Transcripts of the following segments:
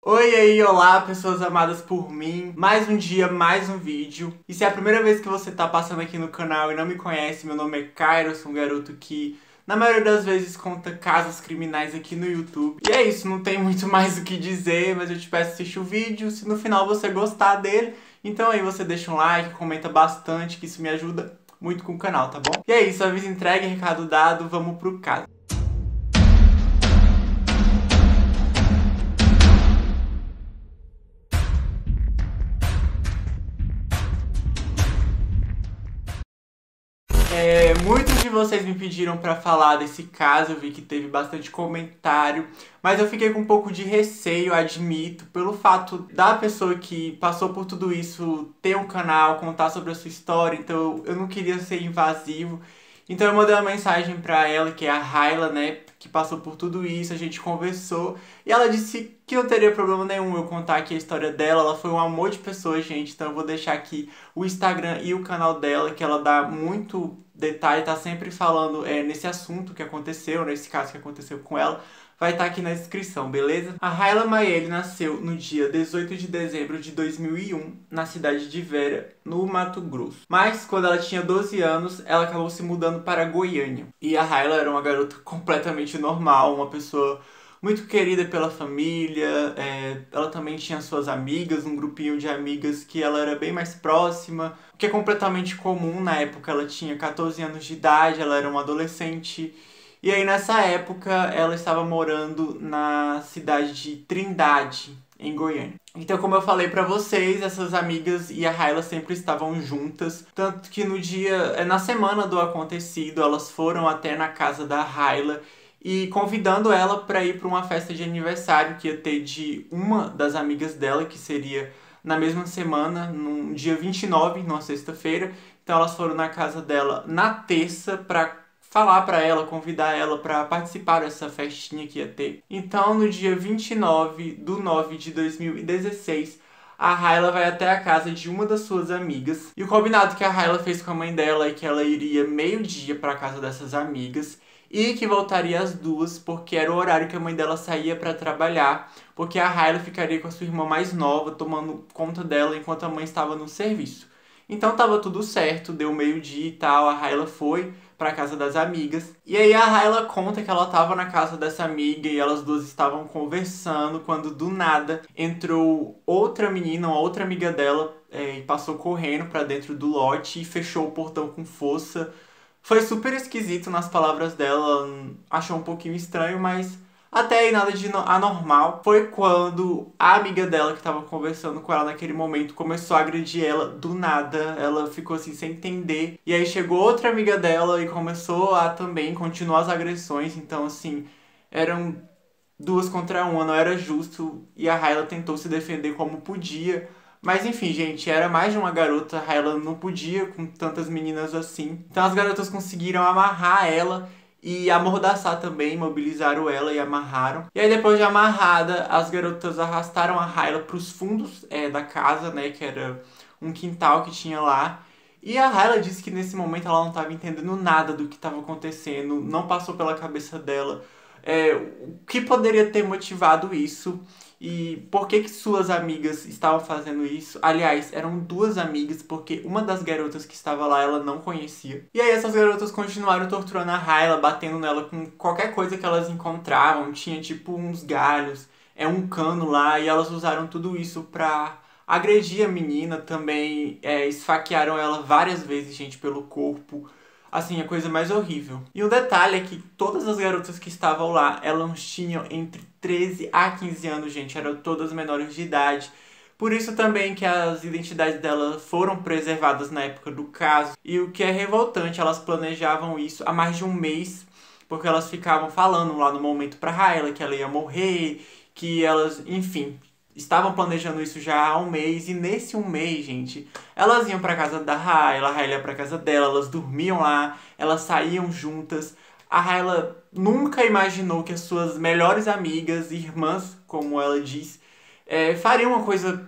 Oi aí, olá, pessoas amadas por mim. Mais um dia, mais um vídeo. E se é a primeira vez que você tá passando aqui no canal e não me conhece, meu nome é Cairo, eu sou um garoto que na maioria das vezes conta casos criminais aqui no YouTube. E é isso, não tem muito mais o que dizer, mas eu te peço assistir o vídeo, se no final você gostar dele, então aí você deixa um like, comenta bastante, que isso me ajuda muito com o canal, tá bom? E é isso, aviso entregue, recado dado, vamos pro caso. Muitos de vocês me pediram pra falar desse caso, eu vi que teve bastante comentário, mas eu fiquei com um pouco de receio, admito, pelo fato da pessoa que passou por tudo isso ter um canal, contar sobre a sua história, então eu não queria ser invasivo. Então eu mandei uma mensagem pra ela, que é a Raila, né, que passou por tudo isso, a gente conversou, e ela disse que não teria problema nenhum eu contar aqui a história dela. Ela foi um amor de pessoa, gente, então eu vou deixar aqui o Instagram e o canal dela, que ela dá muito detalhe, tá sempre falando nesse assunto que aconteceu, nesse caso que aconteceu com ela, vai estar aqui na descrição, beleza? A Raila Maiele nasceu no dia 18 de dezembro de 2001, na cidade de Vera, no Mato Grosso. Mas, quando ela tinha 12 anos, ela acabou se mudando para Goiânia. E a Raila era uma garota completamente normal, uma pessoa muito querida pela família. Ela também tinha suas amigas, um grupinho de amigas que ela era bem mais próxima, o que é completamente comum na época. Ela tinha 14 anos de idade, ela era uma adolescente. E aí nessa época ela estava morando na cidade de Trindade, em Goiânia. Então, como eu falei pra vocês, essas amigas e a Raila sempre estavam juntas, tanto que na semana do acontecido, elas foram até na casa da Raila e convidando ela para ir para uma festa de aniversário que ia ter de uma das amigas dela, que seria na mesma semana, no dia 29, numa sexta-feira. Então elas foram na casa dela na terça para falar para ela, convidar ela para participar dessa festinha que ia ter. Então, no dia 29/9/2016, a Raila vai até a casa de uma das suas amigas. E o combinado que a Raila fez com a mãe dela é que ela iria meio-dia para a casa dessas amigas e que voltaria às 2, porque era o horário que a mãe dela saía para trabalhar, porque a Raila ficaria com a sua irmã mais nova, tomando conta dela enquanto a mãe estava no serviço. Então tava tudo certo, deu meio-dia e tal, a Raila foi pra casa das amigas. E aí a Raila conta que ela tava na casa dessa amiga e elas duas estavam conversando quando do nada entrou outra menina, uma outra amiga dela, e passou correndo pra dentro do lote e fechou o portão com força. Foi super esquisito nas palavras dela, achou um pouquinho estranho, mas até aí nada de anormal. Foi quando a amiga dela que tava conversando com ela naquele momento começou a agredir ela do nada. Ela ficou assim sem entender. E aí chegou outra amiga dela e começou a também continuar as agressões. Então assim, eram duas contra uma, não era justo. E a Raila tentou se defender como podia. Mas enfim, gente, era mais de uma garota, a Raila não podia com tantas meninas assim. Então as garotas conseguiram amarrar ela e amordaçar também, mobilizaram ela e amarraram. E aí depois de amarrada, as garotas arrastaram a Raila para os fundos da casa, né, que era um quintal que tinha lá. E a Raila disse que nesse momento ela não estava entendendo nada do que estava acontecendo, não passou pela cabeça dela o que poderia ter motivado isso. E por que suas amigas estavam fazendo isso? Aliás, eram duas amigas, porque uma das garotas que estava lá ela não conhecia. E aí essas garotas continuaram torturando a Raila, batendo nela com qualquer coisa que elas encontravam. Tinha tipo uns galhos, um cano lá, e elas usaram tudo isso pra agredir a menina. Também esfaquearam ela várias vezes, gente, pelo corpo. Assim, a coisa mais horrível. E um detalhe é que todas as garotas que estavam lá, elas tinham entre 13 a 15 anos, gente. Eram todas menores de idade. Por isso também que as identidades delas foram preservadas na época do caso. E o que é revoltante, elas planejavam isso há mais de um mês, porque elas ficavam falando lá no momento pra Raila que ela ia morrer, que elas, enfim, estavam planejando isso já há um mês. E nesse um mês, gente, elas iam pra casa da Raila, a Raila ia pra casa dela, elas dormiam lá, elas saíam juntas. A Raila nunca imaginou que as suas melhores amigas, irmãs, como ela diz, fariam uma coisa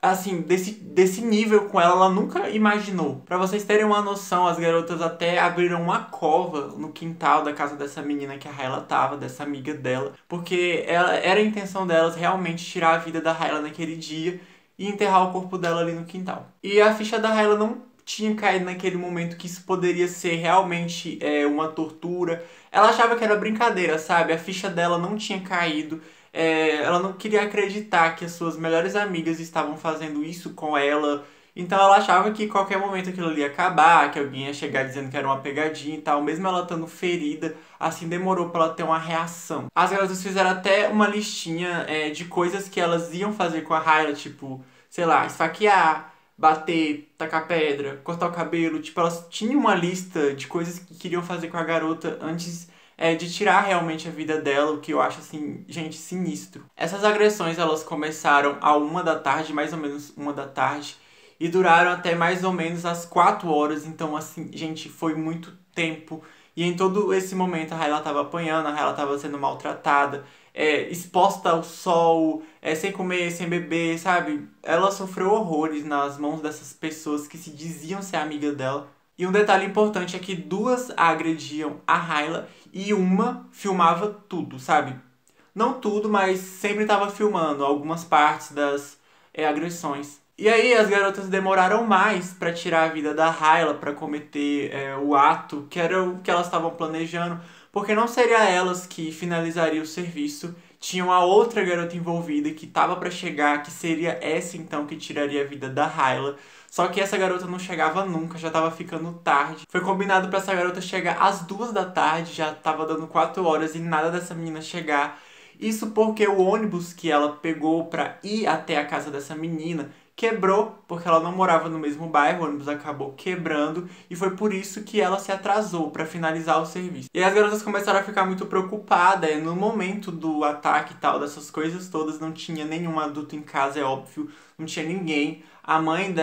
assim, desse nível com ela nunca imaginou. Pra vocês terem uma noção, as garotas até abriram uma cova no quintal da casa dessa menina que a Hyla tava, dessa amiga dela, porque era a intenção delas realmente tirar a vida da Hyla naquele dia e enterrar o corpo dela ali no quintal. E a ficha da Hyla não tinha caído naquele momento que isso poderia ser realmente uma tortura. Ela achava que era brincadeira, sabe? A ficha dela não tinha caído. Ela não queria acreditar que as suas melhores amigas estavam fazendo isso com ela. Então ela achava que qualquer momento aquilo ali ia acabar, que alguém ia chegar dizendo que era uma pegadinha e tal. Mesmo ela estando ferida, assim demorou pra ela ter uma reação. As garotas fizeram até uma listinha de coisas que elas iam fazer com a Hyla, tipo, sei lá, esfaquear, bater, tacar pedra, cortar o cabelo. Tipo, elas tinham uma lista de coisas que queriam fazer com a garota antes de tirar realmente a vida dela, o que eu acho, assim, gente, sinistro. Essas agressões, elas começaram à 1 da tarde, mais ou menos 1 da tarde, e duraram até mais ou menos às 4 horas, então, assim, gente, foi muito tempo. E em todo esse momento a Hyla tava apanhando, a Hyla tava sendo maltratada, exposta ao sol, sem comer, sem beber, sabe? Ela sofreu horrores nas mãos dessas pessoas que se diziam ser amiga dela. E um detalhe importante é que 2 agrediam a Hyla e uma filmava tudo, sabe? Não tudo, mas sempre estava filmando algumas partes das agressões. E aí as garotas demoraram mais para tirar a vida da Hyla, para cometer o ato, que era o que elas estavam planejando, porque não seria elas que finalizariam o serviço. Tinha uma outra garota envolvida que estava para chegar, que seria essa então que tiraria a vida da Hyla. Só que essa garota não chegava nunca, já tava ficando tarde. Foi combinado pra essa garota chegar às 2 da tarde, já tava dando 4 horas e nada dessa menina chegar. Isso porque o ônibus que ela pegou pra ir até a casa dessa menina quebrou, porque ela não morava no mesmo bairro, o ônibus acabou quebrando e foi por isso que ela se atrasou pra finalizar o serviço. E as garotas começaram a ficar muito preocupadas, no momento do ataque e tal, dessas coisas todas, não tinha nenhum adulto em casa, é óbvio, não tinha ninguém. A mãe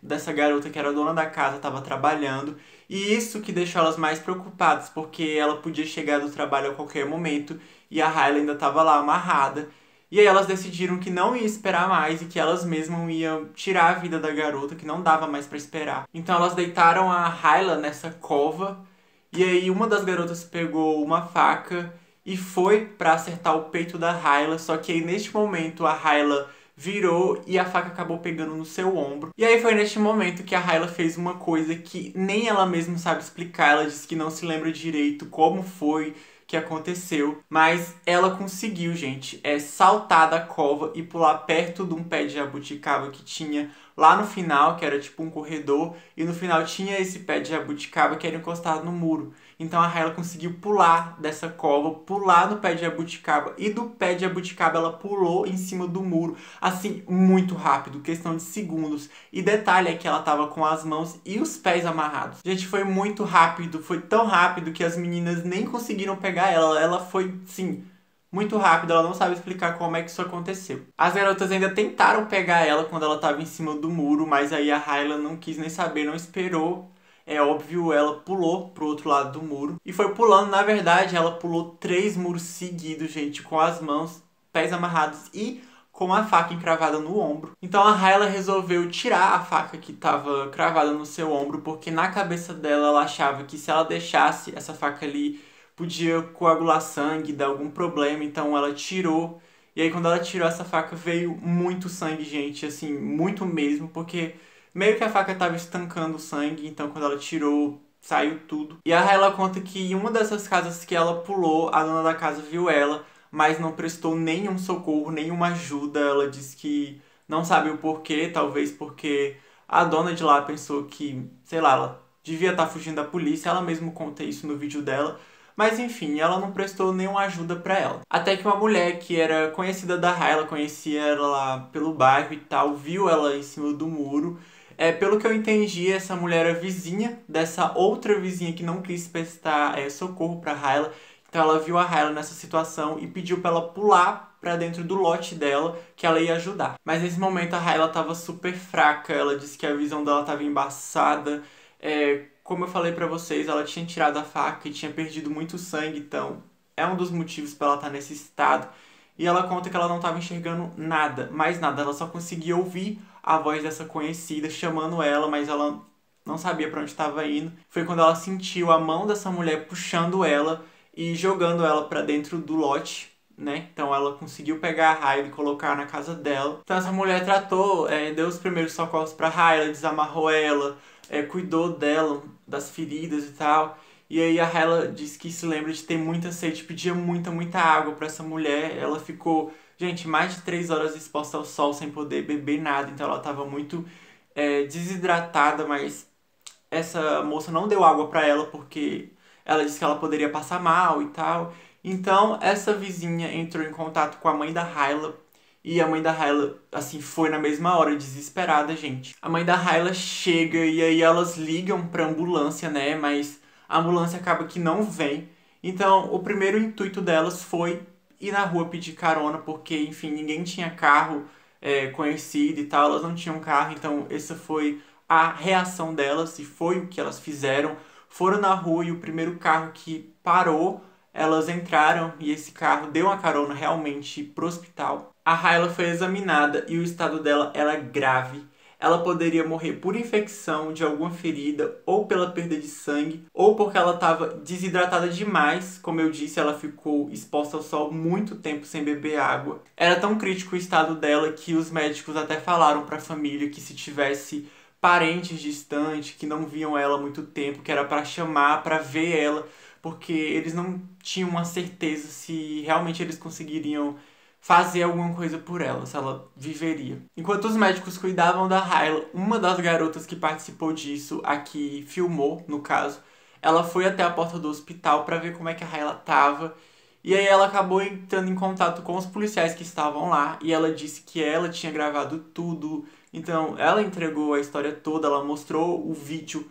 dessa garota, que era a dona da casa, estava trabalhando. E isso que deixou elas mais preocupadas, porque ela podia chegar do trabalho a qualquer momento e a Hyla ainda estava lá amarrada. E aí elas decidiram que não ia esperar mais e que elas mesmas iam tirar a vida da garota, que não dava mais para esperar. Então elas deitaram a Hyla nessa cova e aí uma das garotas pegou uma faca e foi para acertar o peito da Hyla, só que aí neste momento a Hyla virou e a faca acabou pegando no seu ombro. E aí foi neste momento que a Hyla fez uma coisa que nem ela mesma sabe explicar. Ela disse que não se lembra direito como foi que aconteceu, mas ela conseguiu, gente, saltar da cova e pular perto de um pé de jabuticaba que tinha lá no final, que era tipo um corredor, e no final tinha esse pé de jabuticaba que era encostado no muro. Então a Hyla conseguiu pular dessa cova, pular no pé de jabuticaba, e do pé de jabuticaba ela pulou em cima do muro, assim, muito rápido, questão de segundos. E detalhe é que ela tava com as mãos e os pés amarrados. Gente, foi muito rápido, foi tão rápido que as meninas nem conseguiram pegar ela. Ela foi, sim, muito rápido, ela não sabe explicar como é que isso aconteceu. As garotas ainda tentaram pegar ela quando ela tava em cima do muro, mas aí a Hyla não quis nem saber, não esperou. É óbvio, ela pulou pro outro lado do muro. E foi pulando, na verdade, ela pulou 3 muros seguidos, gente, com as mãos, pés amarrados e com a faca encravada no ombro. Então a Hyla resolveu tirar a faca que estava cravada no seu ombro, porque na cabeça dela ela achava que se ela deixasse essa faca ali, podia coagular sangue, dar algum problema, então ela tirou. E aí quando ela tirou essa faca veio muito sangue, gente, assim, muito mesmo, porque meio que a faca estava estancando o sangue, então quando ela tirou, saiu tudo. E a Hyla conta que em uma dessas casas que ela pulou, a dona da casa viu ela, mas não prestou nenhum socorro, nenhuma ajuda. Ela disse que não sabe o porquê, talvez porque a dona de lá pensou que, sei lá, ela devia estar fugindo da polícia, ela mesma conta isso no vídeo dela. Mas enfim, ela não prestou nenhuma ajuda pra ela. Até que uma mulher que era conhecida da Hyla, conhecia ela lá pelo bairro e tal, viu ela em cima do muro. Pelo que eu entendi, essa mulher era vizinha dessa outra vizinha que não quis prestar socorro pra Hyla. Então ela viu a Hyla nessa situação e pediu pra ela pular pra dentro do lote dela, que ela ia ajudar. Mas nesse momento a Hyla tava super fraca, ela disse que a visão dela tava embaçada. Como eu falei pra vocês, ela tinha tirado a faca e tinha perdido muito sangue, então é um dos motivos pra ela estar nesse estado. E ela conta que ela não estava enxergando nada, mais nada, ela só conseguia ouvir a voz dessa conhecida chamando ela, mas ela não sabia para onde estava indo. Foi quando ela sentiu a mão dessa mulher puxando ela e jogando ela para dentro do lote, né? Então ela conseguiu pegar a Riley e colocar na casa dela. Então essa mulher tratou, deu os primeiros socorros para Riley, desamarrou ela, cuidou dela, das feridas e tal. E aí a Riley disse que se lembra de ter muita sede, pedia muita água para essa mulher. Ela ficou, gente, mais de 3 horas exposta ao sol sem poder beber nada. Então ela estava muito desidratada, mas essa moça não deu água para ela porque ela disse que ela poderia passar mal e tal. Então essa vizinha entrou em contato com a mãe da Riley. E a mãe da Riley, assim, foi na mesma hora, desesperada, gente. A mãe da Riley chega e aí elas ligam pra ambulância, né? Mas a ambulância acaba que não vem. Então, o primeiro intuito delas foi ir na rua pedir carona, porque, enfim, ninguém tinha carro conhecido e tal. Elas não tinham carro, então essa foi a reação delas e foi o que elas fizeram. Foram na rua e o primeiro carro que parou, elas entraram e esse carro deu uma carona realmente pro hospital. A Riley foi examinada e o estado dela era grave. Ela poderia morrer por infecção de alguma ferida, ou pela perda de sangue, ou porque ela estava desidratada demais. Como eu disse, ela ficou exposta ao sol muito tempo sem beber água. Era tão crítico o estado dela que os médicos até falaram para a família que se tivesse parentes distantes que não viam ela há muito tempo, que era para chamar, para ver ela, porque eles não tinham uma certeza se realmente eles conseguiriam fazer alguma coisa por ela, se ela viveria. Enquanto os médicos cuidavam da Riley, uma das garotas que participou disso, a que filmou, no caso, ela foi até a porta do hospital para ver como é que a Riley tava. E aí ela acabou entrando em contato com os policiais que estavam lá e ela disse que ela tinha gravado tudo. Então ela entregou a história toda, ela mostrou o vídeo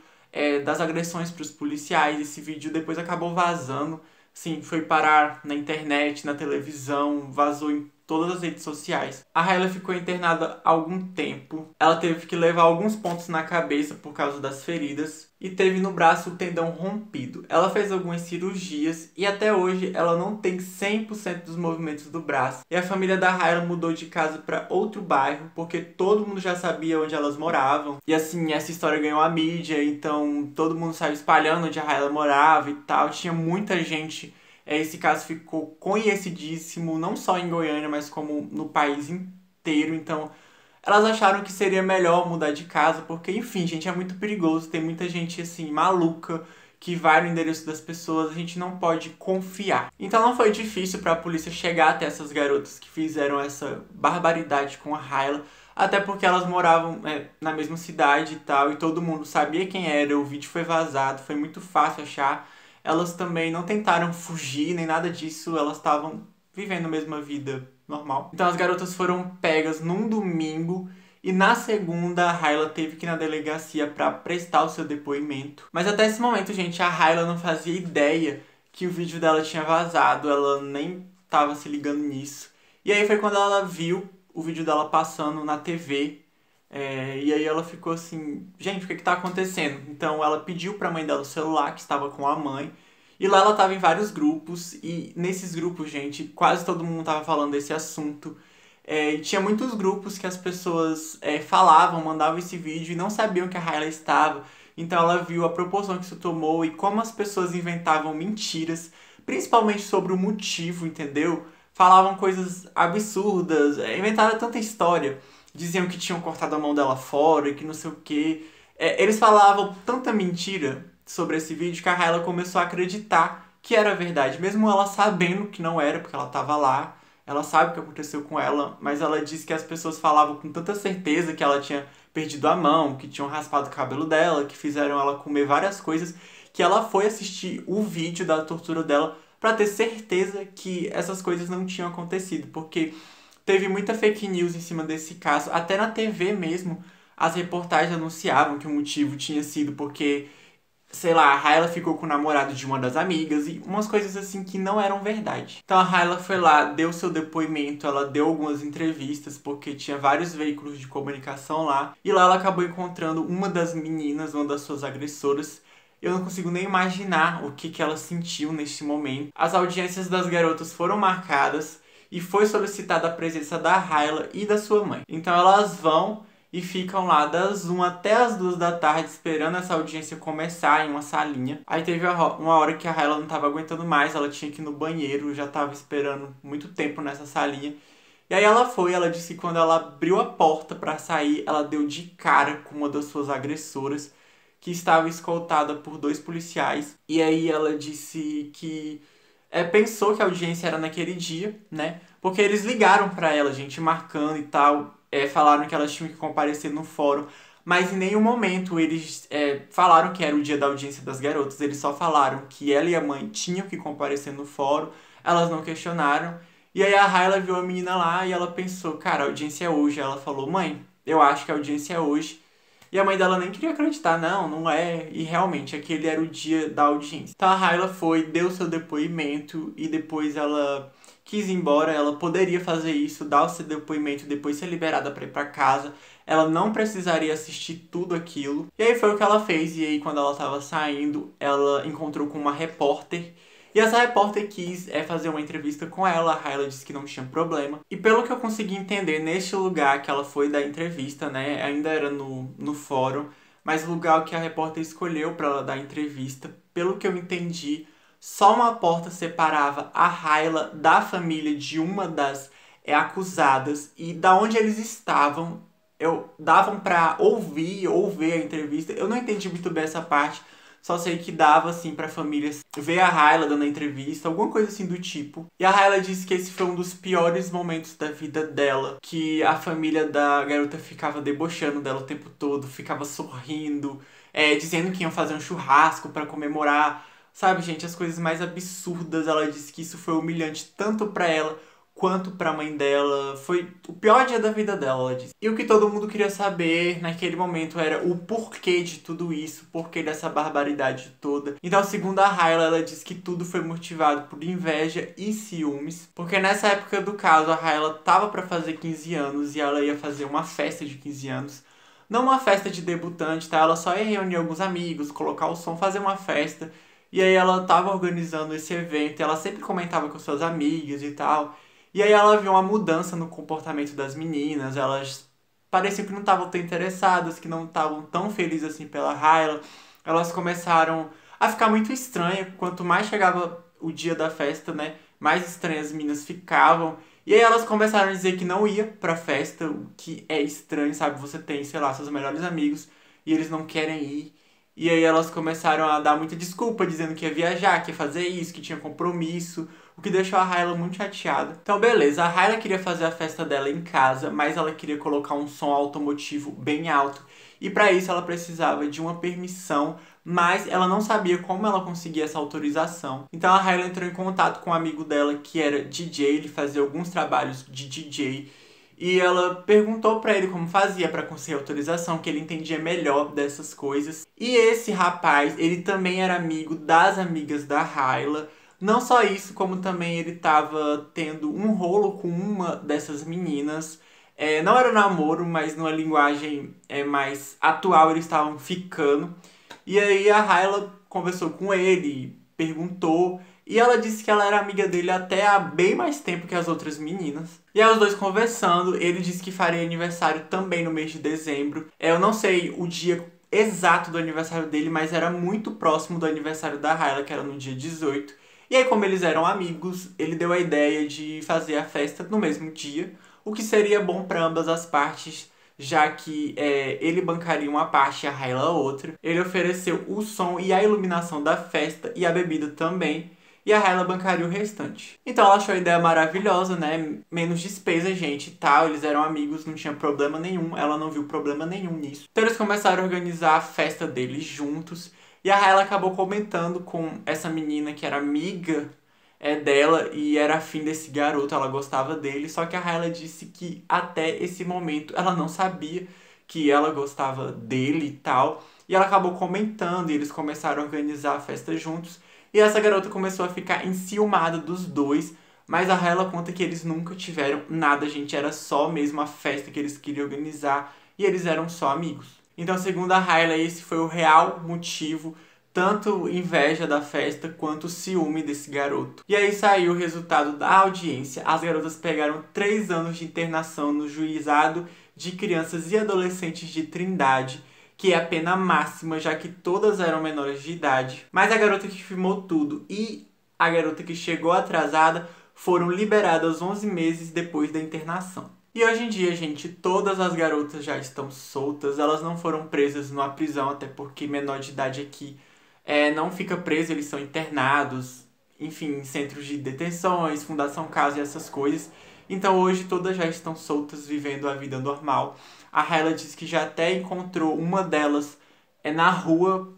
das agressões para os policiais. Esse vídeo depois acabou vazando. Sim, foi parar na internet, na televisão, vazou em todas as redes sociais. A Riley ficou internada há algum tempo. Ela teve que levar alguns pontos na cabeça por causa das feridas e teve no braço o tendão rompido. Ela fez algumas cirurgias e até hoje ela não tem 100% dos movimentos do braço. E a família da Riley mudou de casa para outro bairro porque todo mundo já sabia onde elas moravam. E assim, essa história ganhou a mídia, então todo mundo saiu espalhando onde a Riley morava e tal. Tinha muita gente. Esse caso ficou conhecidíssimo, não só em Goiânia, mas como no país inteiro. Então, elas acharam que seria melhor mudar de casa, porque, enfim, gente, é muito perigoso. Tem muita gente, assim, maluca, que vai no endereço das pessoas. A gente não pode confiar. Então, não foi difícil para a polícia chegar até essas garotas que fizeram essa barbaridade com a Riley. Até porque elas moravam na mesma cidade e tal, e todo mundo sabia quem era. O vídeo foi vazado, foi muito fácil achar. Elas também não tentaram fugir, nem nada disso. Elas estavam vivendo a mesma vida normal. Então as garotas foram pegas num domingo e na segunda a Riley teve que ir na delegacia para prestar o seu depoimento. Mas até esse momento, gente, a Riley não fazia ideia que o vídeo dela tinha vazado. Ela nem estava se ligando nisso. E aí foi quando ela viu o vídeo dela passando na TV. E aí ela ficou assim, gente, o que tá acontecendo? Então ela pediu pra mãe dela o celular, que estava com a mãe, e lá ela tava em vários grupos, e nesses grupos, gente, quase todo mundo tava falando desse assunto. E tinha muitos grupos que as pessoas falavam, mandavam esse vídeo e não sabiam que a Riley estava. Então ela viu a proporção que isso tomou e como as pessoas inventavam mentiras, principalmente sobre o motivo, entendeu? Falavam coisas absurdas, inventaram tanta história. Diziam que tinham cortado a mão dela fora e que não sei o quê. Eles falavam tanta mentira sobre esse vídeo que a Riley começou a acreditar que era verdade. Mesmo ela sabendo que não era, porque ela estava lá. Ela sabe o que aconteceu com ela, mas ela disse que as pessoas falavam com tanta certeza que ela tinha perdido a mão, que tinham raspado o cabelo dela, que fizeram ela comer várias coisas, que ela foi assistir o vídeo da tortura dela para ter certeza que essas coisas não tinham acontecido. Porque teve muita fake news em cima desse caso. Até na TV mesmo, as reportagens anunciavam que o motivo tinha sido porque, sei lá, a Riley ficou com o namorado de uma das amigas e umas coisas assim que não eram verdade. Então a Riley foi lá, deu seu depoimento, ela deu algumas entrevistas porque tinha vários veículos de comunicação lá. E lá ela acabou encontrando uma das meninas, uma das suas agressoras. Eu não consigo nem imaginar o que ela sentiu neste momento. As audiências das garotas foram marcadas e foi solicitada a presença da Riley e da sua mãe. Então elas vão e ficam lá das 1 até as 2 da tarde esperando essa audiência começar em uma salinha. Aí teve uma hora que a Hyla não tava aguentando mais, ela tinha que ir no banheiro, já tava esperando muito tempo nessa salinha. E aí ela disse que quando ela abriu a porta pra sair, ela deu de cara com uma das suas agressoras, que estava escoltada por 2 policiais. E aí ela disse que pensou que a audiência era naquele dia, né? Porque eles ligaram pra ela, gente, marcando e tal, falaram que elas tinham que comparecer no fórum, mas em nenhum momento eles falaram que era o dia da audiência das garotas, eles só falaram que ela e a mãe tinham que comparecer no fórum, elas não questionaram. E aí a Hyla viu a menina lá e ela pensou, cara, a audiência é hoje. Ela falou, mãe, eu acho que a audiência é hoje. E a mãe dela nem queria acreditar, não, não é. E realmente, aquele era o dia da audiência. Então a Hyla foi, deu seu depoimento e depois ela quis ir embora. Ela poderia fazer isso, dar o seu depoimento e depois ser liberada para ir para casa. Ela não precisaria assistir tudo aquilo. E aí foi o que ela fez. E aí quando ela estava saindo, ela encontrou com uma repórter. E essa repórter quis fazer uma entrevista com ela, a Hyla disse que não tinha problema. E pelo que eu consegui entender, neste lugar que ela foi dar entrevista, né, ainda era no fórum, mas o lugar que a repórter escolheu para ela dar entrevista, pelo que eu entendi, só uma porta separava a Hyla da família de uma das acusadas, e da onde eles estavam, davam para ouvir ou ver a entrevista. Eu não entendi muito bem essa parte. Só sei que dava, assim, pra família ver a Hyla dando a entrevista, alguma coisa assim do tipo. E a Hyla disse que esse foi um dos piores momentos da vida dela. Que a família da garota ficava debochando dela o tempo todo, ficava sorrindo, dizendo que iam fazer um churrasco pra comemorar. Sabe, gente, as coisas mais absurdas. Ela disse que isso foi humilhante tanto pra ela quanto pra mãe dela. Foi o pior dia da vida dela, ela disse. E o que todo mundo queria saber naquele momento era o porquê de tudo isso, o porquê dessa barbaridade toda. Então, segundo a Hyla, ela disse que tudo foi motivado por inveja e ciúmes, porque nessa época do caso, a Hyla tava pra fazer 15 anos e ela ia fazer uma festa de 15 anos. Não uma festa de debutante, tá? Ela só ia reunir alguns amigos, colocar o som, fazer uma festa. E aí ela tava organizando esse evento e ela sempre comentava com suas amigas e tal. E aí ela viu uma mudança no comportamento das meninas, elas pareciam que não estavam tão interessadas, que não estavam tão felizes assim pela Hyla. Elas começaram a ficar muito estranhas, quanto mais chegava o dia da festa, né, mais estranhas as meninas ficavam. E aí elas começaram a dizer que não ia pra festa, o que é estranho, sabe? Você tem, sei lá, seus melhores amigos e eles não querem ir. E aí elas começaram a dar muita desculpa, dizendo que ia viajar, que ia fazer isso, que tinha compromisso, o que deixou a Hyla muito chateada. Então beleza, a Hyla queria fazer a festa dela em casa, mas ela queria colocar um som automotivo bem alto. E para isso ela precisava de uma permissão, mas ela não sabia como ela conseguia essa autorização. Então a Hyla entrou em contato com um amigo dela que era DJ, ele fazia alguns trabalhos de DJ. E ela perguntou pra ele como fazia pra conseguir autorização, que ele entendia melhor dessas coisas. E esse rapaz, ele também era amigo das amigas da Hyla. Não só isso, como também ele tava tendo um rolo com uma dessas meninas. Não era namoro, mas numa linguagem mais atual eles estavam ficando. E aí a Hyla conversou com ele, perguntou. E ela disse que ela era amiga dele até há bem mais tempo que as outras meninas. E aí os dois conversando, ele disse que faria aniversário também no mês de dezembro. Eu não sei o dia exato do aniversário dele, mas era muito próximo do aniversário da Hyla, que era no dia 18. E aí, como eles eram amigos, ele deu a ideia de fazer a festa no mesmo dia, o que seria bom para ambas as partes, já que ele bancaria uma parte e a Hyla a outra. Ele ofereceu o som e a iluminação da festa e a bebida também. E a Hyla bancaria o restante. Então ela achou a ideia maravilhosa, né? Menos despesa, gente, e tal. Eles eram amigos, não tinha problema nenhum. Ela não viu problema nenhum nisso. Então eles começaram a organizar a festa deles juntos. E a Hyla acabou comentando com essa menina que era amiga dela e era afim desse garoto, ela gostava dele. Só que a Hyla disse que até esse momento ela não sabia que ela gostava dele e tal. E ela acabou comentando e eles começaram a organizar a festa juntos. E essa garota começou a ficar enciumada dos dois, mas a Hyla conta que eles nunca tiveram nada, gente. Era só mesmo a festa que eles queriam organizar e eles eram só amigos. Então, segundo a Hyla, esse foi o real motivo tanto inveja da festa quanto ciúme desse garoto. E aí saiu o resultado da audiência. As garotas pegaram 3 anos de internação no juizado de crianças e adolescentes de Trindade, que é a pena máxima, já que todas eram menores de idade. Mas a garota que filmou tudo e a garota que chegou atrasada foram liberadas 11 meses depois da internação. E hoje em dia, gente, todas as garotas já estão soltas, elas não foram presas numa prisão, até porque menor de idade aqui não fica preso, eles são internados, enfim, em centros de detenções, Fundação Casa e essas coisas. Então hoje todas já estão soltas, vivendo a vida normal. A Hyla disse que já até encontrou uma delas na rua,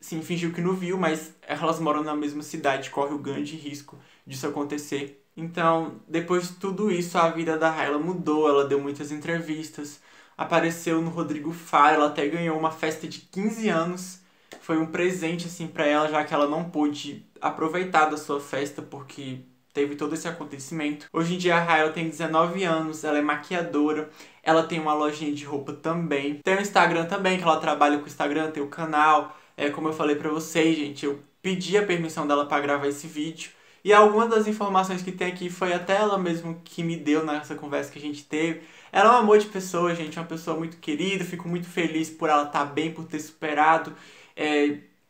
sim, fingiu que não viu, mas elas moram na mesma cidade, corre o grande risco disso acontecer. Então, depois de tudo isso, a vida da Hyla mudou, ela deu muitas entrevistas, apareceu no Rodrigo Faro, ela até ganhou uma festa de 15 anos. Foi um presente, assim, pra ela, já que ela não pôde aproveitar da sua festa, porque teve todo esse acontecimento. Hoje em dia a Hyla tem 19 anos, ela é maquiadora, ela tem uma lojinha de roupa também. Tem o Instagram também, que ela trabalha com o Instagram, tem o canal. Como eu falei pra vocês, gente, eu pedi a permissão dela pra gravar esse vídeo. E algumas das informações que tem aqui foi até ela mesmo que me deu nessa conversa que a gente teve. Ela é um amor de pessoa, gente, uma pessoa muito querida, fico muito feliz por ela estar bem, por ter superado.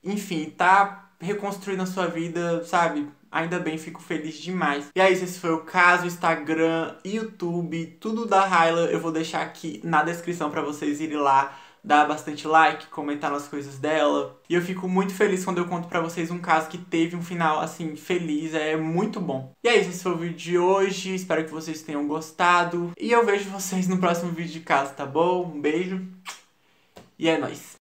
Enfim, tá reconstruindo a sua vida, sabe? Ainda bem, fico feliz demais. E é isso, esse foi o caso. Instagram, YouTube, tudo da Hyla eu vou deixar aqui na descrição pra vocês irem lá, dar bastante like, comentar nas coisas dela. E eu fico muito feliz quando eu conto pra vocês um caso que teve um final, assim, feliz, é muito bom. E é isso, esse foi o vídeo de hoje, espero que vocês tenham gostado. E eu vejo vocês no próximo vídeo de casa, tá bom? Um beijo e é nóis!